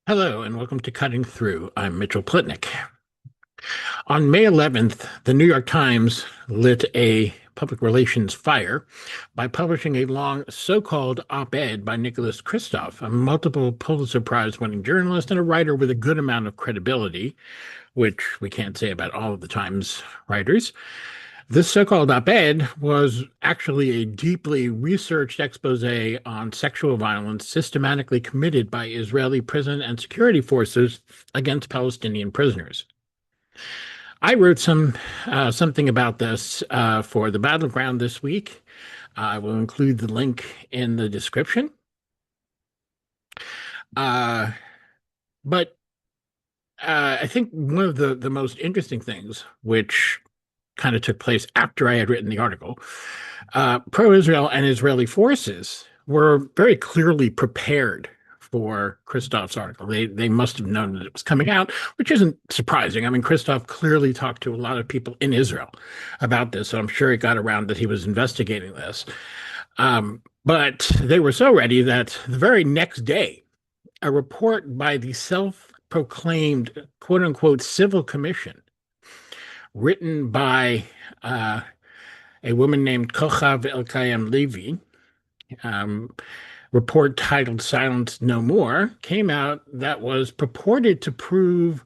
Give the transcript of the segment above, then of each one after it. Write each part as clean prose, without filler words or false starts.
Hello and welcome to Cutting Through. I'm Mitchell Plitnick. On May 11th, the New York Times lit a public relations fire by publishing a long so-called op-ed by Nicholas Kristof, a multiple Pulitzer Prize-winning journalist and a writer with a good amount of credibility, which we can't say about all of the Times writers. This so-called op-ed was actually a deeply researched expose on sexual violence systematically committed by Israeli prison and security forces against Palestinian prisoners. I wrote something about this for the Battleground this week. I will include the link in the description. Uh, but I think one of the most interesting things, which kind of took place after I had written the article, pro-Israel and Israeli forces were very clearly prepared for Kristof's article. They must have known that it was coming out, which isn't surprising. I mean, Kristof clearly talked to a lot of people in Israel about this, so I'm sure it got around that he was investigating this. But they were so ready that the very next day, a report by the self-proclaimed quote unquote civil commission written by a woman named Elkayam-Levy, report titled Silence No More, came out that was purported to prove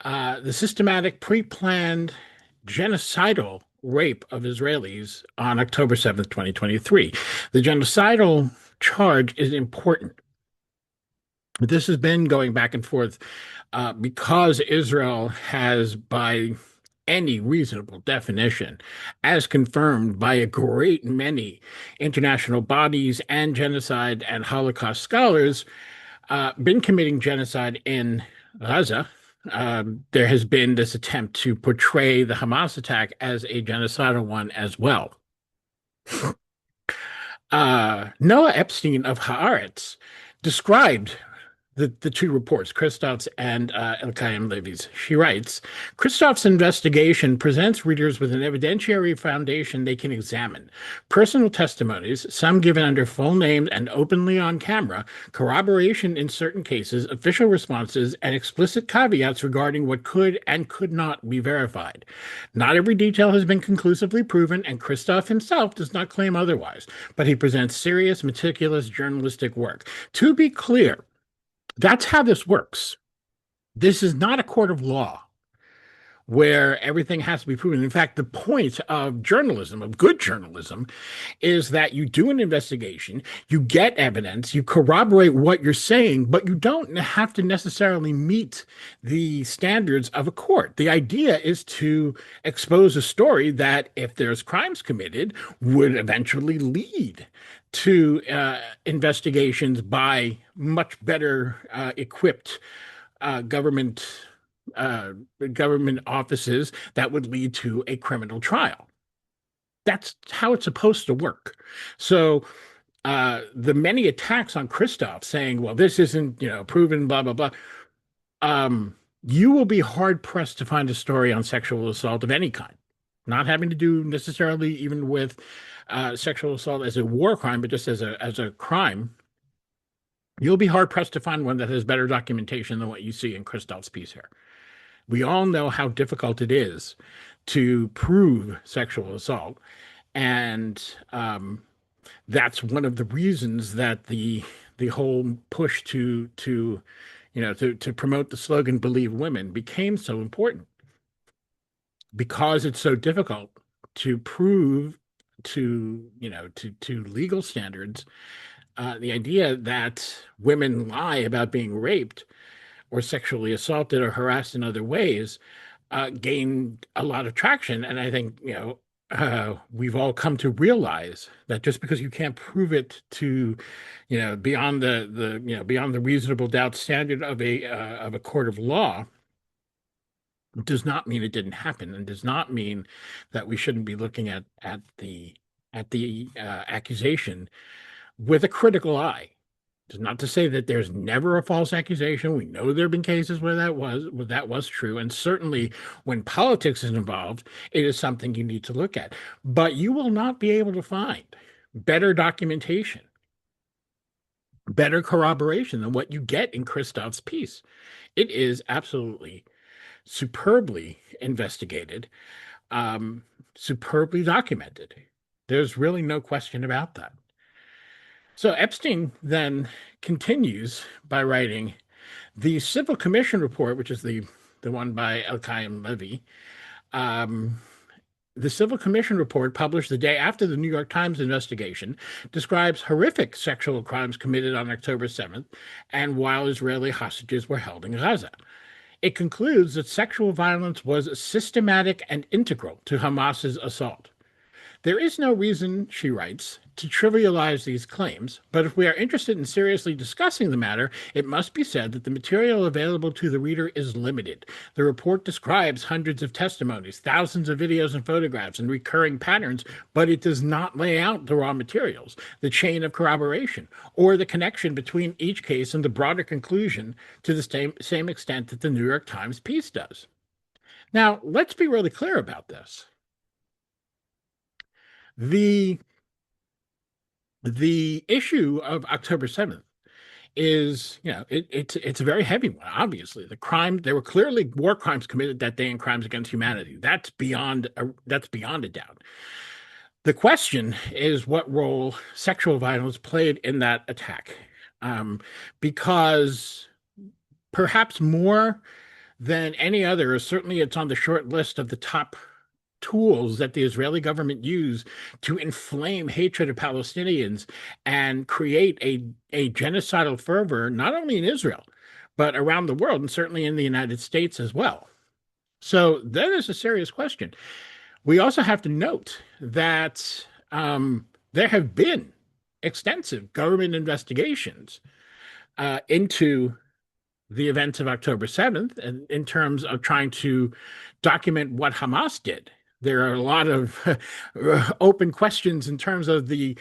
the systematic, pre-planned, genocidal rape of Israelis on October 7th, 2023. The genocidal charge is important. This has been going back and forth because Israel has, by any reasonable definition, as confirmed by a great many international bodies and genocide and Holocaust scholars, been committing genocide in Gaza. There has been this attempt to portray the Hamas attack as a genocidal one as well. Noah Epstein of Haaretz described the two reports, Kristof's and Elkayam-Levy's. She writes, Kristof's investigation presents readers with an evidentiary foundation they can examine. Personal testimonies, some given under full names and openly on camera, corroboration in certain cases, official responses, and explicit caveats regarding what could and could not be verified. Not every detail has been conclusively proven, and Kristof himself does not claim otherwise, but he presents serious, meticulous journalistic work. To be clear, that's how this works. This is not a court of law where everything has to be proven. In fact, the point of journalism, of good journalism, is that you do an investigation, you get evidence, you corroborate what you're saying, but you don't have to necessarily meet the standards of a court. The idea is to expose a story that, if there's crimes committed, would eventually lead to investigations by much better equipped government offices that would lead to a criminal trial. That's how it's supposed to work. So the many attacks on Kristof saying, well, this isn't, proven, blah, blah, blah. You will be hard pressed to find a story on sexual assault of any kind, not having to do necessarily even with sexual assault as a war crime, but just as a crime. You'll be hard pressed to find one that has better documentation than what you see in Kristof's piece here. We all know how difficult it is to prove sexual assault, and that's one of the reasons that the whole push to promote the slogan "Believe Women" became so important, because it's so difficult to prove to legal standards the idea that women lie about being raped or sexually assaulted or harassed in other ways gained a lot of traction. And I think, we've all come to realize that just because you can't prove it to, beyond beyond the reasonable doubt standard of a court of law, does not mean it didn't happen, and does not mean that we shouldn't be looking at the accusation with a critical eye. It's not to say that there's never a false accusation. We know there have been cases where that was true, and certainly when politics is involved, it is something you need to look at. But you will not be able to find better documentation better corroboration than what you get in Kristof's piece. It is absolutely superbly investigated, um, superbly documented. There's really no question about that. So Epstein then continues by writing the Civil Commission report, which is the one by Elkayam-Levy. Um, the Civil Commission report, published the day after the New York Times investigation, describes horrific sexual crimes committed on October 7th and while Israeli hostages were held in Gaza. It concludes that sexual violence was systematic and integral to Hamas's assault. There is no reason, she writes, to trivialize these claims, but if we are interested in seriously discussing the matter, it must be said that the material available to the reader is limited. The report describes hundreds of testimonies, thousands of videos and photographs, and recurring patterns, but it does not lay out the raw materials, the chain of corroboration, or the connection between each case and the broader conclusion to the same extent that the New York Times piece does. Now, let's be really clear about this. The issue of October 7th is, it's a very heavy one. Obviously, there were clearly war crimes committed that day and crimes against humanity. That's beyond a doubt. The question is what role sexual violence played in that attack, because perhaps more than any other, certainly it's on the short list of the top tools that the Israeli government use to inflame hatred of Palestinians and create a genocidal fervor, not only in Israel, but around the world, and certainly in the United States as well. So that is a serious question. We also have to note that there have been extensive government investigations into the events of October 7th and in terms of trying to document what Hamas did. There are a lot of open questions in terms of the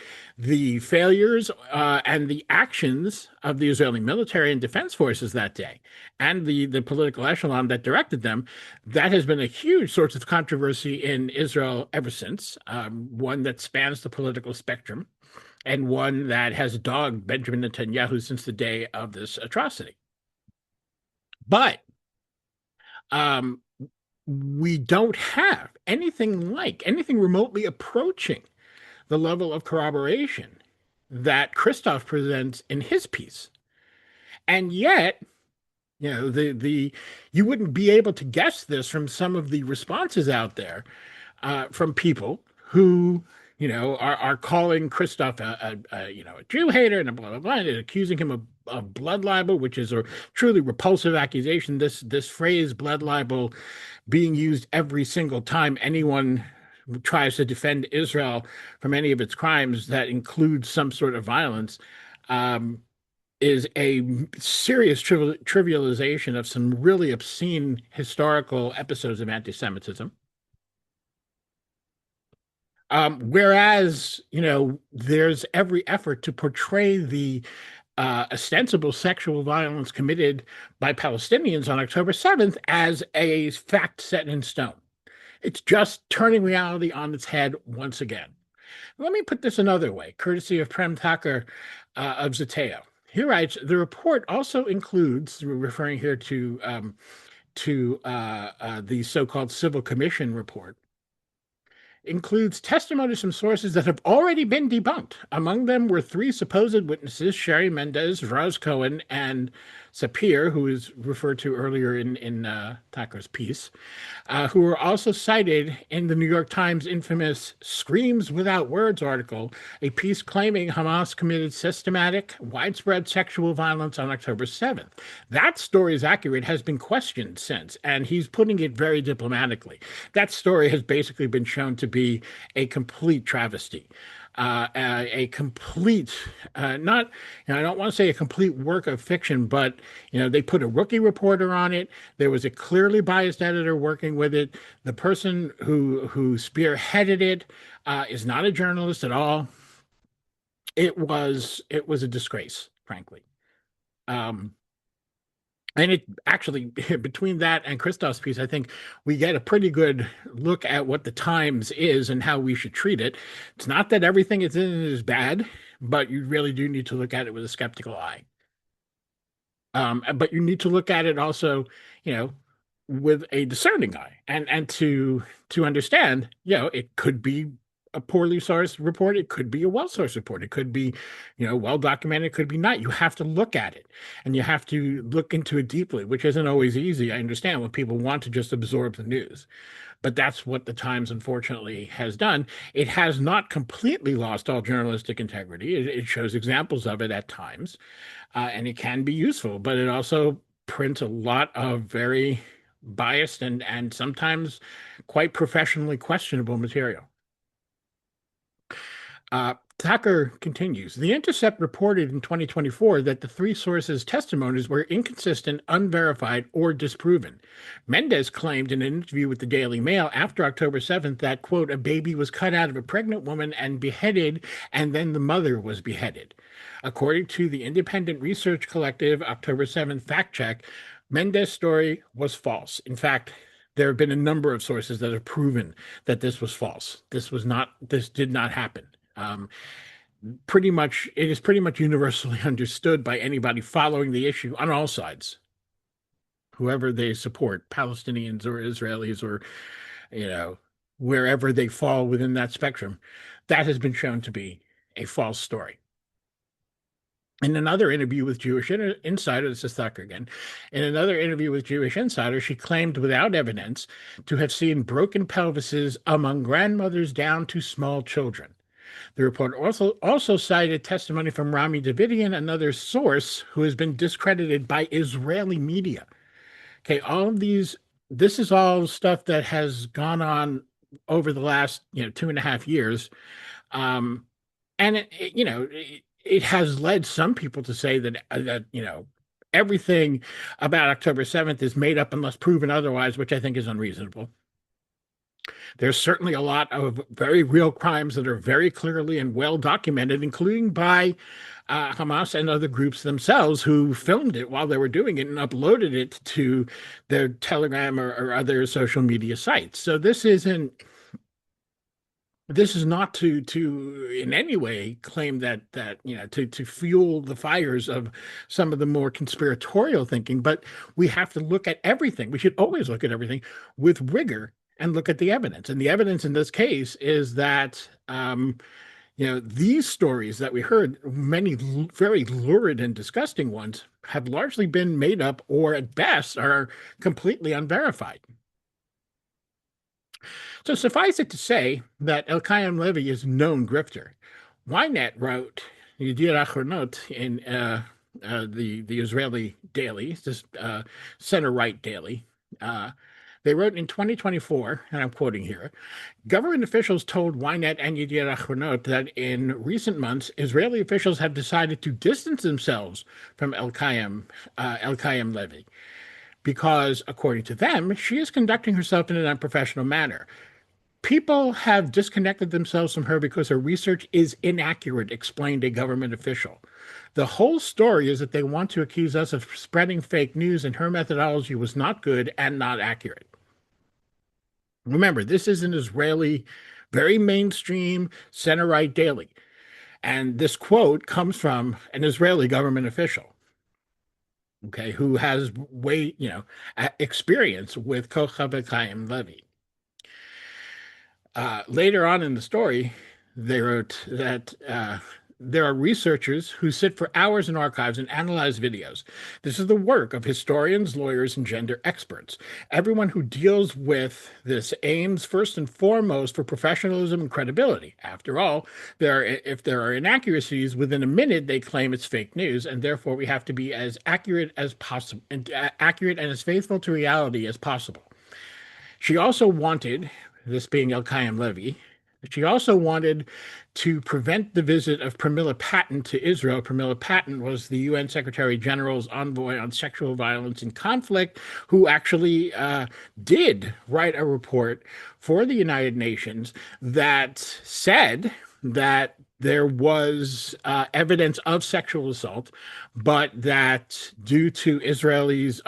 failures and the actions of the Israeli military and defense forces that day, and the political echelon that directed them. That has been a huge source of controversy in Israel ever since, one that spans the political spectrum, and one that has dogged Benjamin Netanyahu since the day of this atrocity. But we don't have anything remotely approaching the level of corroboration that Kristof presents in his piece. And yet, you wouldn't be able to guess this from some of the responses out there from people who, are calling Kristof a Jew hater and blah, blah, blah, and accusing him of blood libel, which is a truly repulsive accusation. This phrase, blood libel, being used every single time anyone tries to defend Israel from any of its crimes that includes some sort of violence, is a serious trivialization of some really obscene historical episodes of anti-Semitism. Whereas, there's every effort to portray the ostensible sexual violence committed by Palestinians on October 7th as a fact set in stone. It's just turning reality on its head once again. Let me put this another way, courtesy of Prem Thakur of Zeteo. He writes, the report also includes, referring here to the so-called Civil Commission report, includes testimonies from sources that have already been debunked. Among them were three supposed witnesses, Sherry Mendez, Raz Cohen, and Sapir, who is referred to earlier in Thakur's piece, who were also cited in the New York Times' infamous Screams Without Words article, a piece claiming Hamas committed systematic, widespread sexual violence on October 7th. That story is accurate, has been questioned since, and he's putting it very diplomatically. That story has basically been shown to be a complete travesty. A complete, not, I don't want to say a complete work of fiction, but, they put a rookie reporter on it. There was a clearly biased editor working with it. The person who spearheaded it is not a journalist at all. It was a disgrace, frankly. And it actually, between that and Kristof's piece, I think we get a pretty good look at what the Times is and how we should treat it. It's not that everything it's in is bad, but you really do need to look at it with a skeptical eye. But you need to look at it also, you know, with a discerning eye, and to understand, it could be a poorly sourced report, it could be a well sourced report, it could be, well documented, it could be not. You have to look at it, and you have to look into it deeply, which isn't always easy. I understand when people want to just absorb the news, but that's what the Times unfortunately has done. It has not completely lost all journalistic integrity. It shows examples of it at times, and it can be useful, but it also prints a lot of very biased and sometimes quite professionally questionable material. Tucker continues. The Intercept reported in 2024 that the three sources' testimonies were inconsistent, unverified, or disproven. Mendez claimed in an interview with the Daily Mail after October 7th that, quote, a baby was cut out of a pregnant woman and beheaded, and then the mother was beheaded. According to the independent research collective October 7th Fact Check, Mendez's story was false. In fact, there have been a number of sources that have proven that this was false. This did not happen. It is pretty much universally understood by anybody following the issue on all sides, whoever they support, Palestinians or Israelis or, you know, wherever they fall within that spectrum. That has been shown to be a false story. In another interview with Jewish Insider, this is Thacker again. In another interview with Jewish Insider, she claimed without evidence to have seen broken pelvises among grandmothers down to small children. The report also cited testimony from Rami Davidian, another source who has been discredited by Israeli media. Okay, this is all stuff that has gone on over the last 2.5 years, and it has led some people to say that everything about October 7th is made up unless proven otherwise, which I think is unreasonable. There's certainly a lot of very real crimes that are very clearly and well documented, including by Hamas and other groups themselves who filmed it while they were doing it and uploaded it to their Telegram or other social media sites. So this is not to in any way claim that to fuel the fires of some of the more conspiratorial thinking, but we have to look at everything. We should always look at everything with rigor and look at the evidence. And the evidence in this case is that these stories that we heard, many very lurid and disgusting ones, have largely been made up or at best are completely unverified. So suffice it to say that Elkayam-Levy is a known grifter. Ynet wrote Yediot Achronot in the Israeli daily, this center-right daily. They wrote in 2024, and I'm quoting here, government officials told Ynet and Yediot Achronot that in recent months, Israeli officials have decided to distance themselves from Elkayam-Levy because, according to them, she is conducting herself in an unprofessional manner. People have disconnected themselves from her because her research is inaccurate, explained a government official. The whole story is that they want to accuse us of spreading fake news, and her methodology was not good and not accurate. Remember, this is an Israeli, very mainstream, center-right daily. And this quote comes from an Israeli government official, okay, who has experience with Kochav Elkayam-Levy. Later on in the story, they wrote that there are researchers who sit for hours in archives and analyze videos. This is the work of historians, lawyers, and gender experts. Everyone who deals with this aims first and foremost for professionalism and credibility. After all, if there are inaccuracies, within a minute they claim it's fake news, and therefore we have to be as accurate as possible, and accurate and as faithful to reality as possible. She also wanted, this being Elkayam-Levy, she also wanted to prevent the visit of Pramila Patten to Israel. Pramila Patten was the UN Secretary General's envoy on sexual violence in conflict, who actually did write a report for the United Nations that said that there was evidence of sexual assault, but that due to Israel's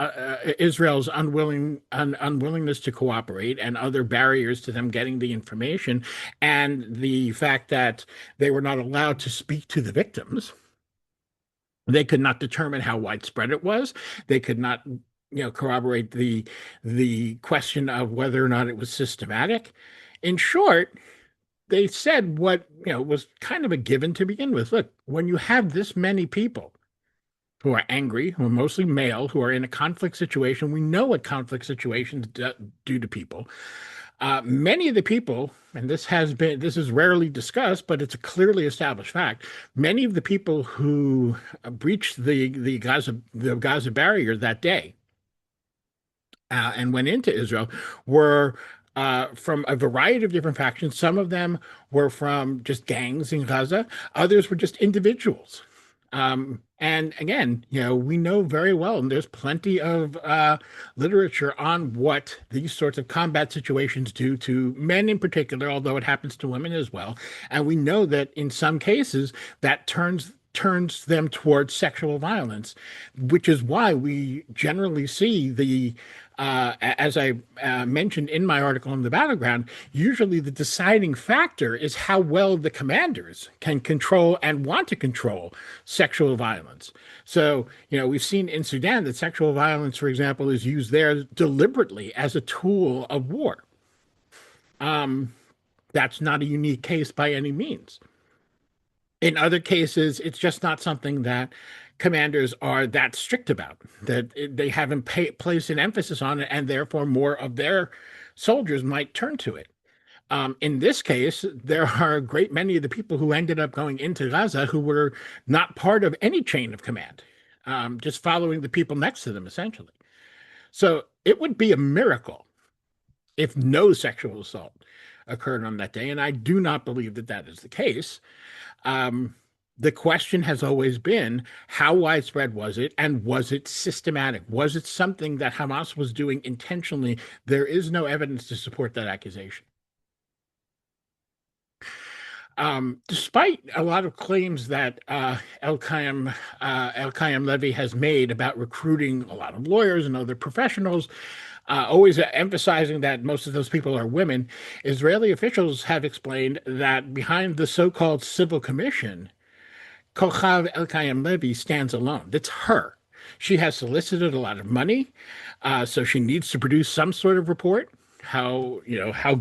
unwillingness to cooperate and other barriers to them getting the information, and the fact that they were not allowed to speak to the victims, they could not determine how widespread it was. They could not, corroborate the question of whether or not it was systematic. In short, they said what was kind of a given to begin with. Look, when you have this many people who are angry, who are mostly male, who are in a conflict situation, we know what conflict situations do to people. Many of the people, and this is rarely discussed, but it's a clearly established fact. Many of the people who breached the Gaza barrier that day and went into Israel were from a variety of different factions. Some of them were from just gangs in Gaza. Others were just individuals. And again, we know very well, and there's plenty of literature on what these sorts of combat situations do to men in particular, although it happens to women as well. And we know that in some cases that turns them towards sexual violence, which is why we generally see as I mentioned in my article in the battleground, usually the deciding factor is how well the commanders can control and want to control sexual violence. So, we've seen in Sudan that sexual violence, for example, is used there deliberately as a tool of war. That's not a unique case by any means. In other cases, it's just not something that commanders are that strict about, that they haven't placed an emphasis on it, and therefore more of their soldiers might turn to it. In this case, there are a great many of the people who ended up going into Gaza who were not part of any chain of command, just following the people next to them, essentially. So it would be a miracle if no sexual assault occurred on that day, and I do not believe that that is the case. The question has always been, how widespread was it, and was it systematic? Was it something that Hamas was doing intentionally? There is no evidence to support that accusation. Despite a lot of claims that Elkayam-Levy has made about recruiting a lot of lawyers and other professionals, always emphasizing that most of those people are women, Israeli officials have explained that behind the so-called civil commission, Kochav Elkayam-Levy stands alone. That's her. She has solicited a lot of money, so she needs to produce some sort of report. How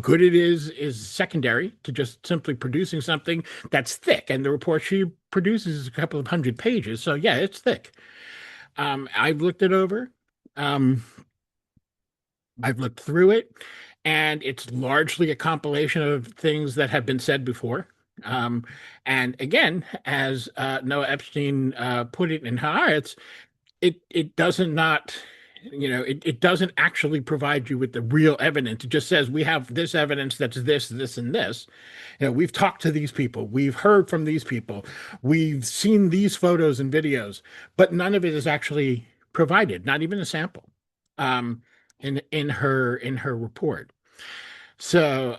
good it is secondary to just simply producing something that's thick. And the report she produces is a couple of hundred pages. So yeah, it's thick. I've looked it over. I've looked through it, and it's largely a compilation of things that have been said before. And again, as Noah Epstein put it in Haaretz, it doesn't not, it doesn't actually provide you with the real evidence. It just says we have this evidence that's this, this, and this. We've talked to these people, we've heard from these people, we've seen these photos and videos, but none of it is actually provided, not even a sample, in her report. So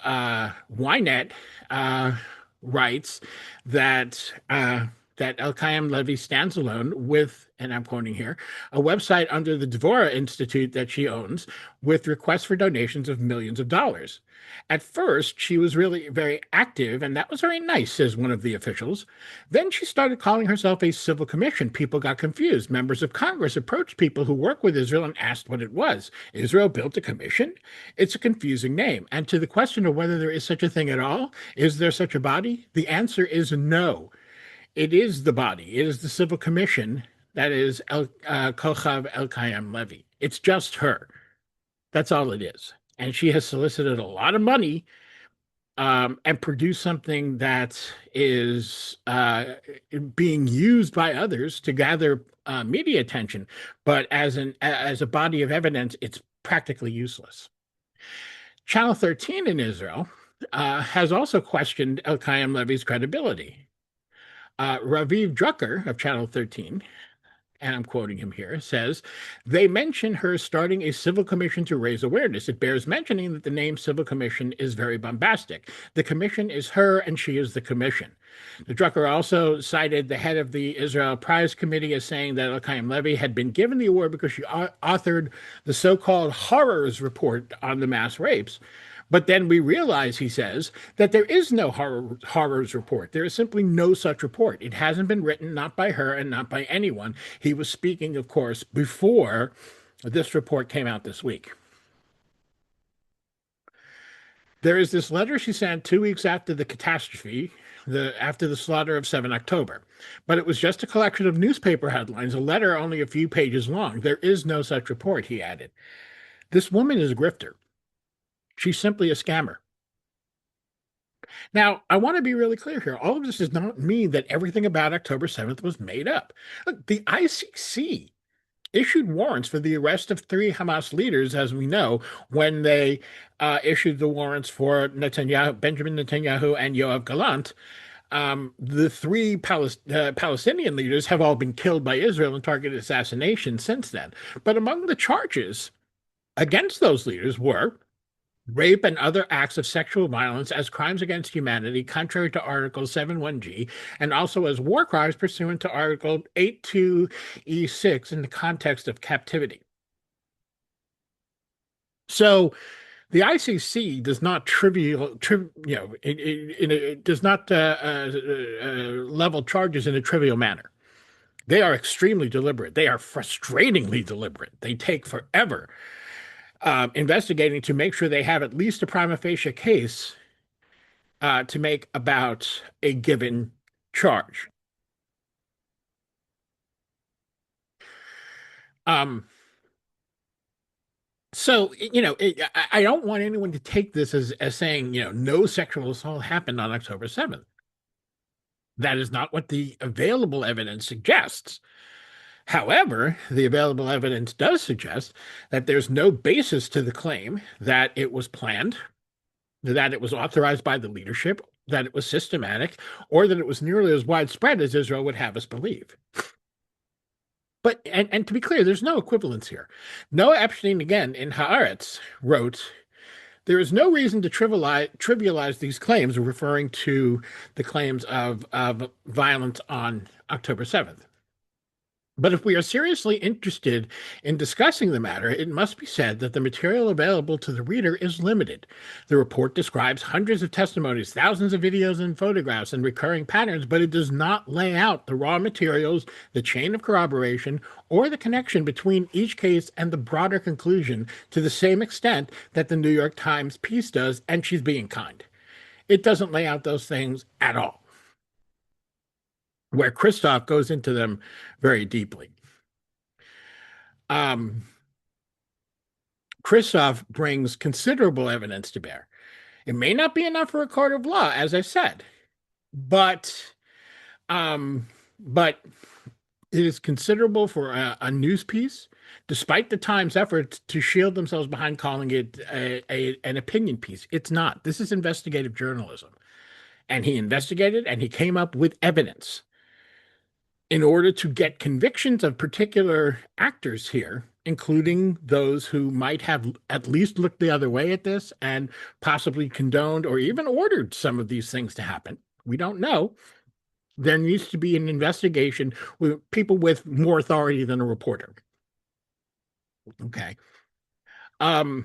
Ynet writes that Elkayam-Levy stands alone with, and I'm quoting here, a website under the Dvorah Institute that she owns with requests for donations of millions of dollars. At first, she was really very active, and that was very nice, says one of the officials. Then she started calling herself a civil commission. People got confused. Members of Congress approached people who work with Israel and asked what it was. Israel built a commission? It's a confusing name. And to the question of whether there is such a thing at all, is there such a body? The answer is no. It is the body. It is the civil commission that is Kochav Elkayam-Levy. It's just her. That's all it is. And she has solicited a lot of money and produced something that is being used by others to gather media attention. But as a body of evidence, it's practically useless. Channel 13 in Israel has also questioned Elkayam-Levy's credibility. Raviv Drucker of Channel 13 and I'm quoting him here, says, they mention her starting a civil commission to raise awareness. It bears mentioning that the name civil commission is very bombastic. The commission is her, and she is the commission. The Drucker also cited the head of the Israel Prize Committee as saying that Elkayam-Levy had been given the award because she authored the so-called horrors report on the mass rapes. But then we realize, he says, that there is no horrors report. There is simply no such report. It hasn't been written, not by her and not by anyone. He was speaking, of course, before this report came out this week. There is this letter she sent 2 weeks after the catastrophe, after the slaughter of 7 October. But it was just a collection of newspaper headlines, a letter only a few pages long. There is no such report, he added. This woman is a grifter. She's simply a scammer. Now, I want to be really clear here. All of this does not mean that everything about October 7th was made up. Look, the ICC issued warrants for the arrest of 3 Hamas leaders, as we know, when they issued the warrants for Benjamin Netanyahu and Yoav Gallant. The 3 Palestinian leaders have all been killed by Israel in targeted assassination since then. But among the charges against those leaders were rape and other acts of sexual violence as crimes against humanity, contrary to Article 71G, and also as war crimes pursuant to Article 82E6 in the context of captivity. So the ICC does not it does not level charges in a trivial manner. They are extremely deliberate. They are frustratingly deliberate. They take forever. Investigating to make sure they have at least a prima facie case to make about a given charge. So, I don't want anyone to take this as saying, no sexual assault happened on October 7th. That is not what the available evidence suggests. However, the available evidence does suggest that there's no basis to the claim that it was planned, that it was authorized by the leadership, that it was systematic, or that it was nearly as widespread as Israel would have us believe. But, and to be clear, there's no equivalence here. Noah Epstein, again, in Haaretz, wrote, there is no reason to trivialize these claims, referring to the claims of violence on October 7th. But if we are seriously interested in discussing the matter, it must be said that the material available to the reader is limited. The report describes hundreds of testimonies, thousands of videos and photographs, and recurring patterns, but it does not lay out the raw materials, the chain of corroboration, or the connection between each case and the broader conclusion to the same extent that the New York Times piece does, and she's being kind. It doesn't lay out those things at all, where Kristof goes into them very deeply. Kristof brings considerable evidence to bear. It may not be enough for a court of law, as I said, but it is considerable for a news piece, despite the Times' efforts to shield themselves behind calling it an opinion piece. It's not. This is investigative journalism. And he investigated and he came up with evidence in order to get convictions of particular actors here, including those who might have at least looked the other way at this and possibly condoned or even ordered some of these things to happen. We don't know. There needs to be an investigation with people with more authority than a reporter. Okay. But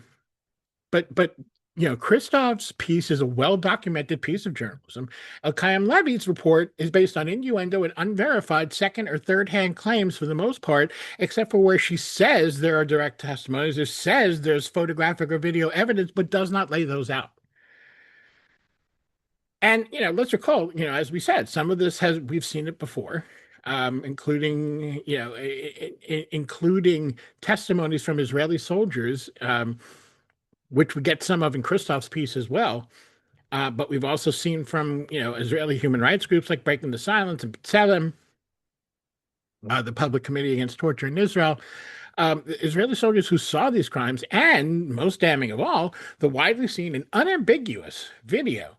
Kristof's piece is a well-documented piece of journalism. Elkayam-Levy's report is based on innuendo and unverified second or third-hand claims for the most part, except for where she says there are direct testimonies, or says there's photographic or video evidence, but does not lay those out. And, let's recall, as we said, some of this we've seen it before, including testimonies from Israeli soldiers, which we get some of in Kristof's piece as well. But we've also seen from, Israeli human rights groups like Breaking the Silence and B'Tselem, the Public Committee Against Torture in Israel, Israeli soldiers who saw these crimes, and most damning of all, the widely seen and unambiguous video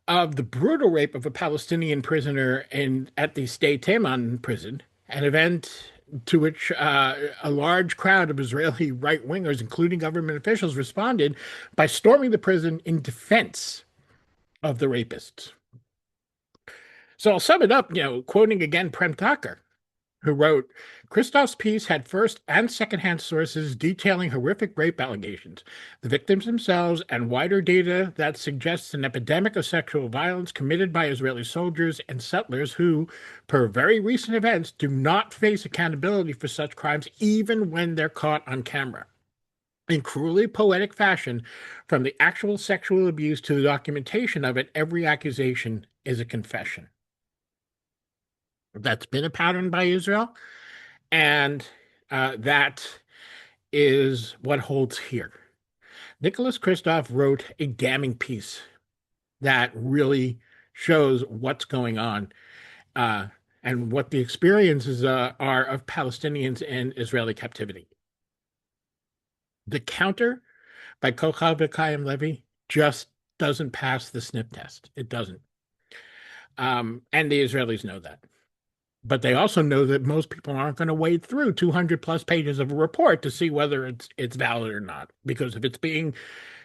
of the brutal rape of a Palestinian prisoner at the State Taman prison, an event to which a large crowd of Israeli right wingers, including government officials, responded by storming the prison in defense of the rapists. So I'll sum it up, quoting again Prem Thakur, who wrote, Kristof's piece had first and secondhand sources detailing horrific rape allegations, the victims themselves, and wider data that suggests an epidemic of sexual violence committed by Israeli soldiers and settlers who, per very recent events, do not face accountability for such crimes even when they're caught on camera. In cruelly poetic fashion, from the actual sexual abuse to the documentation of it, every accusation is a confession. That's been a pattern by Israel. And that is what holds here. Nicholas Kristof wrote a damning piece that really shows what's going on and what the experiences are of Palestinians in Israeli captivity. The counter by Elkayam-Levy just doesn't pass the sniff test. It doesn't. And the Israelis know that. But they also know that most people aren't going to wade through 200 plus pages of a report to see whether it's valid or not. Because if it's being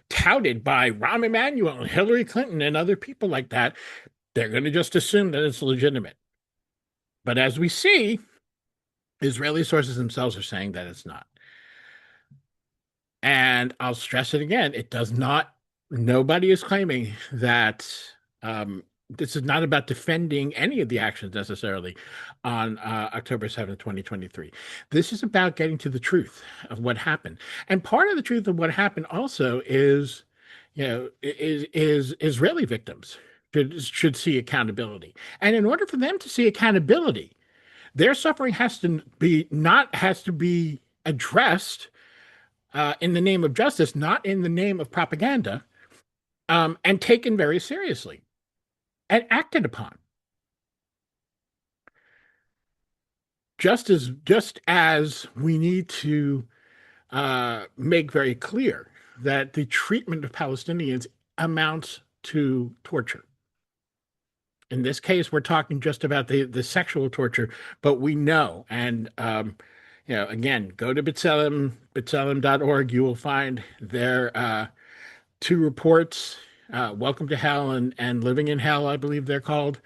touted by Rahm Emanuel and Hillary Clinton and other people like that, they're going to just assume that it's legitimate. But as we see, Israeli sources themselves are saying that it's not. And I'll stress it again, it does not, nobody is claiming that this is not about defending any of the actions necessarily on October 7th, 2023. This is about getting to the truth of what happened. And part of the truth of what happened also is, is Israeli victims should see accountability. And in order for them to see accountability, their suffering has to be addressed in the name of justice, not in the name of propaganda, and taken very seriously and acted upon. Just as we need to make very clear that the treatment of Palestinians amounts to torture. In this case, we're talking just about the sexual torture, but we know, and again, go to B'Tselem.org. You will find their two reports, Welcome to Hell and Living in Hell, I believe they're called,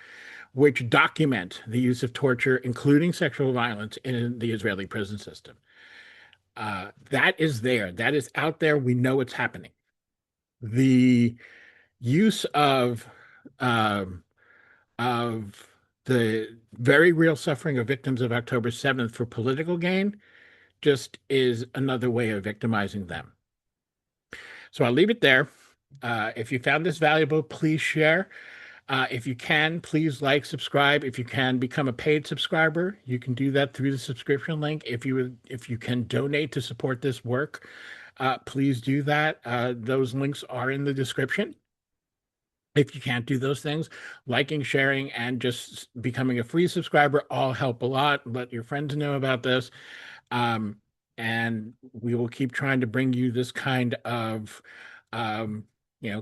which document the use of torture, including sexual violence, in the Israeli prison system. That is there. That is out there. We know it's happening. The use of the very real suffering of victims of October 7th for political gain just is another way of victimizing them. So I'll leave it there. If you found this valuable, please share. If you can, please like, subscribe. If you can become a paid subscriber, you can do that through the subscription link. If you can donate to support this work, please do that. Those links are in the description. If you can't do those things, liking, sharing, and just becoming a free subscriber all help a lot. Let your friends know about this. And we will keep trying to bring you this kind of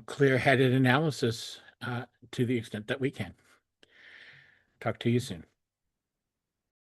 clear-headed analysis to the extent that we can. Talk to you soon.